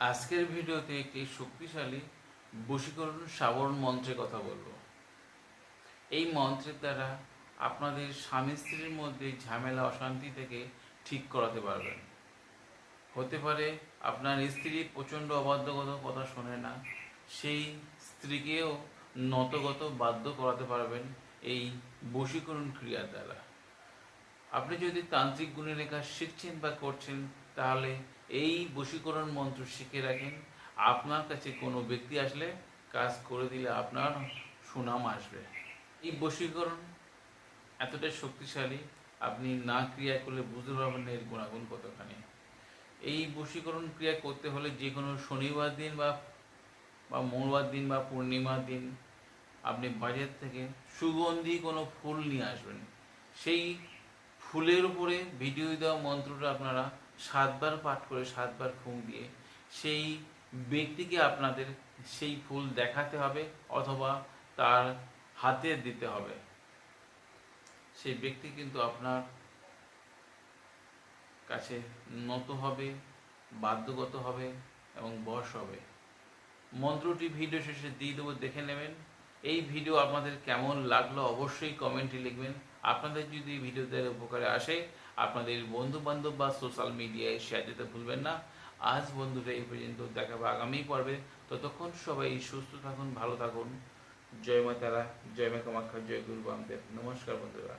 আজকের ভিডিওতে একটি শক্তিশালী বশীকরণ সাবরণ মন্ত্রের কথা বলবো। এই মন্ত্রের দ্বারা আপনাদের স্বামী স্ত্রীর মধ্যে ঝামেলা অশান্তি থেকে ঠিক করাতে পারবেন। হতে পারে আপনার স্ত্রী প্রচণ্ড অবাধ্যগত কথা শোনে না, সেই স্ত্রীকেও নতগত বাধ্য করাতে পারবেন এই বশীকরণ ক্রিয়ার দ্বারা। আপনি যদি তান্ত্রিক গুণের কাজ শিখছেন বা করছেন, তাহলে এই বশীকরণ মন্ত্র শিখে রাখেন। আপনার কাছে কোনো ব্যক্তি আসলে কাজ করে দিলে আপনার সুনাম আসবে। এই বশীকরণ এতটাই শক্তিশালী, আপনি না ক্রিয়া করলে বুঝতে পারবেন না এর গুণাগুণ কতখানি। এই বশীকরণ ক্রিয়া করতে হলে যে কোনো শনিবার দিন বা মঙ্গলবার দিন বা পূর্ণিমার দিন আপনি বাজার থেকে সুগন্ধি কোনো ফুল নিয়ে আসবেন। সেই ফুলের উপরে ভিডিও দেওয়া মন্ত্রটা আপনারা 7 বার পাঠ করে 7 বার ফুঁক দিয়ে সেই ব্যক্তিকে আপনাদের সেই ফুল দেখাতে হবে অথবা তার হাতে দিতে হবে। সেই ব্যক্তি কিন্তু আপনার কাছে নত হবে, বাধ্যগত হবে এবং বশ হবে। মন্ত্রটি ভিডিও শেষে দিয়ে দেবো, দেখে নেবেন। এই ভিডিও আপনাদের কেমন লাগলো অবশ্যই কমেন্টে লিখবেন। আপনাদের যদি ভিডিওতে উপকারে আসে আপনাদের বন্ধু বান্ধব বা সোশ্যাল মিডিয়ায় শেয়ার দিতে ভুলবেন না। আজ বন্ধুরা এই পর্যন্ত, দেখাবো আগামী পর্বে। ততক্ষণ সবাই সুস্থ থাকুন, ভালো থাকুন। জয় মা তারা, জয় মা কামাখ্যা, জয় গুরু বামদেব। নমস্কার বন্ধুরা।